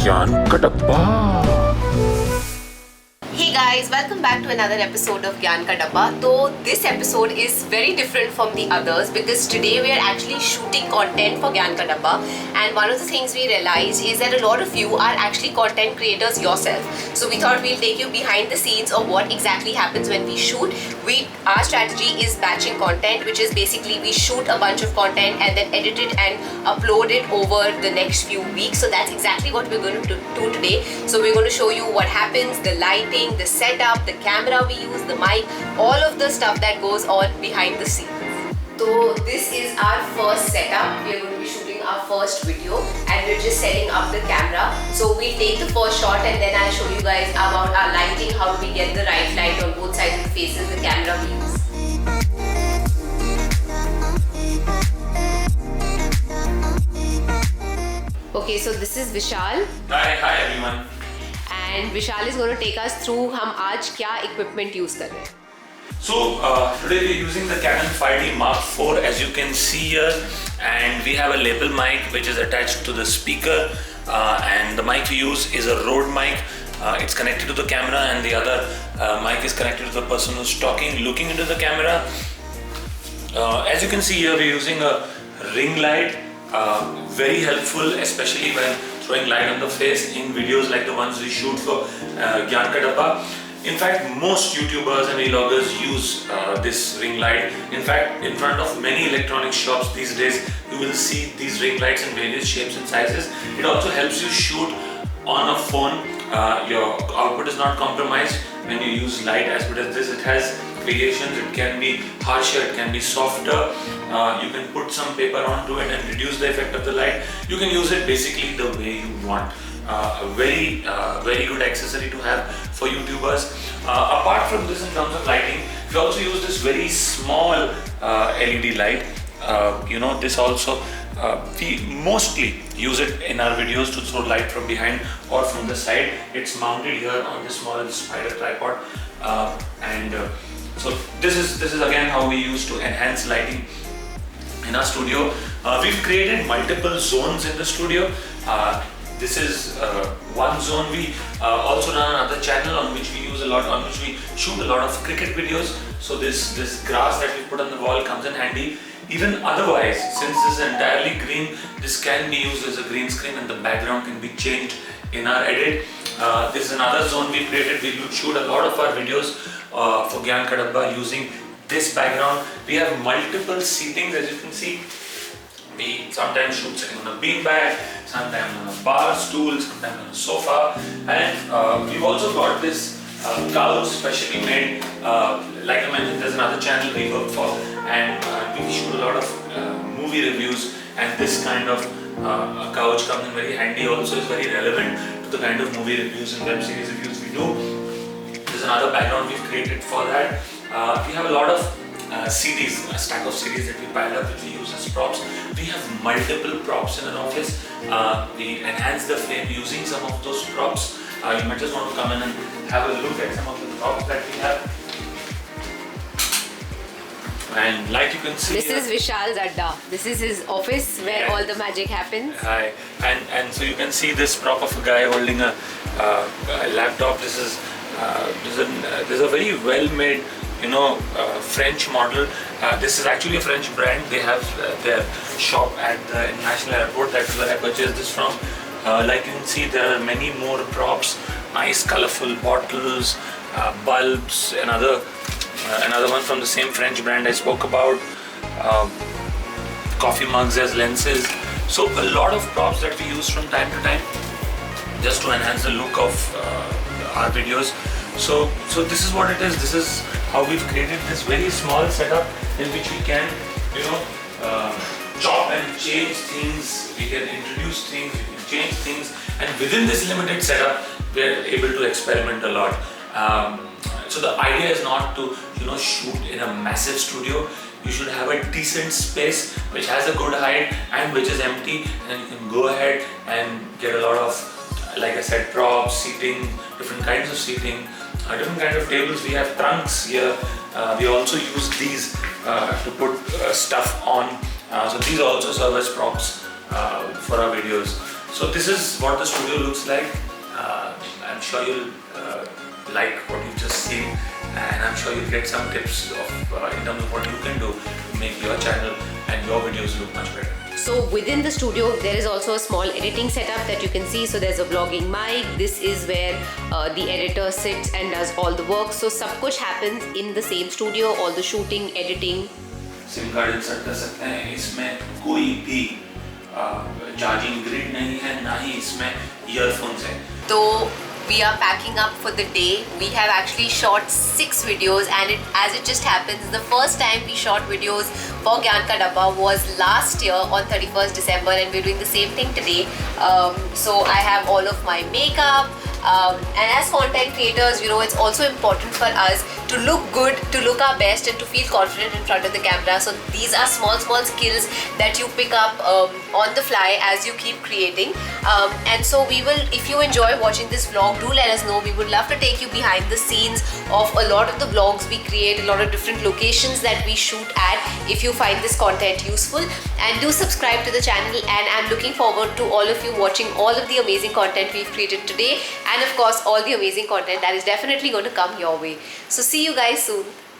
ज्ञान का डब्बा। Hey guys, welcome back to another episode of Gyan Ka Dabba. So this episode is very different from the others because today we are actually shooting content for Gyan Ka Dabba, and one of the things we realized is that a lot of you are actually content creators yourself. So we thought we'll take you behind the scenes of what exactly happens when we shoot. Our strategy is batching content, which is basically we shoot a bunch of content and then edit it and upload it over the next few weeks. So that's exactly what we're going to do today. So we're going to show you what happens, the lighting, the setup, the camera we use, the mic, all of the stuff that goes on behind the scenes. So this is our first setup. We are going to be shooting our first video and we're just setting up the camera. So we'll take the first shot and then I'll show you guys about our lighting, how do we get the right light on both sides of the faces, the camera we use. Okay, so this is Vishal. Hi everyone. And Vishal is going to take us through हम आज क्या equipment use कर रहे हैं. So today we're using the Canon 5D Mark IV, as you can see here, and we have a lapel mic which is attached to the speaker, and the mic we use is a Rode mic. It's connected to the camera, and the other mic is connected to the person who's talking, looking into the camera. As you can see here, we're using a ring light, very helpful, especially when throwing light on the face in videos like the ones we shoot for Gyan Ka Dabba. In fact, most YouTubers and vloggers use this ring light. In fact, in front of many electronic shops these days, you will see these ring lights in various shapes and sizes. It also helps you shoot on a phone. Your output is not compromised when you use light as good as this. It has variations. It can be harsher, it can be softer. You can put some paper onto it and reduce the effect of the light. You can use it basically the way you want. A very good accessory to have for YouTubers. Apart from this, in terms of lighting, we also use this very small LED light. This also we mostly use it in our videos to throw light from behind or from the side. It's mounted here on this small spider tripod, so this is again how we use to enhance lighting in our studio. We've created multiple zones in the studio. This is one zone. We also run another channel on which we shoot a lot of cricket videos. So this grass that we put on the wall comes in handy. Even otherwise, since this is entirely green, this can be used as a green screen and the background can be changed in our edit. This is another zone we created. We shoot a lot of our videos for Gyan Ka Dabba using this background. We have multiple seatings, as you can see. We sometimes shoot sitting on a beanbag, sometimes on a bar stool, sometimes on a sofa, and we've also got this couch specially made. Like I mentioned, there's another channel we work for, and we shoot a lot of movie reviews, and this kind of couch comes in very handy. Also, is very relevant to the kind of movie reviews and web series reviews we do. There's another background we've created for that. We have a lot of CDs, a stack of CDs that we pile up which we use as props. We have multiple props in an office. We enhance the frame using some of those props. You might just want to come in and have a look at some of the props that we have. And like you can see, This is Vishal's adda. This is his office where all the magic happens. Hi, and so you can see this prop of a guy holding a laptop. This is a very well-made, French model. This is actually a French brand. They have their shop at the International Airport. That is where I purchased this from. Like you can see, there are many more props, nice colorful bottles, bulbs, another one from the same French brand I spoke about, coffee mugs as lenses. So a lot of props that we use from time to time just to enhance the look of our videos. So this is what it is. This is how we've created this very small setup in which we can, chop and change things. We can introduce things, we can change things, and within this limited setup, we're able to experiment a lot. So the idea is not to, shoot in a massive studio. You should have a decent space which has a good height and which is empty, and you can go ahead and get a lot of, like I said, props, seating, different kinds of seating, different kinds of tables. We have trunks here. We also use these to put stuff on. So these also serve as props for our videos. So this is what the studio looks like. I'm sure you'll like what you've just seen, and I'm sure you'll get some tips of in terms of what you can do to make your channel and your videos look much better. So within the studio, there is also a small editing setup that you can see. So there's a vlogging mic. This is where the editor sits and does all the work. So सब कुछ happens in the same studio. All the shooting, editing. SIM card insert कर सकते हैं. इसमें कोई भी charging grid नहीं है, ना ही इसमें ईयरफोन्स है. तो we are packing up for the day. We have actually shot 6 videos, and as it just happens, the first time we shot videos for Gyan Ka Dabba was last year on 31st December, and we're doing the same thing today. So I have all of my makeup. And as content creators, you know, it's also important for us to look good, to look our best, and to feel confident in front of the camera. So these are small skills that you pick up on the fly as you keep creating. And so we will, if you enjoy watching this vlog, do let us know. We would love to take you behind the scenes of a lot of the vlogs we create, a lot of different locations that we shoot at, if you find this content useful. And do subscribe to the channel, and I'm looking forward to all of you watching all of the amazing content we've created today, and of course all the amazing content that is definitely going to come your way. So see you guys soon.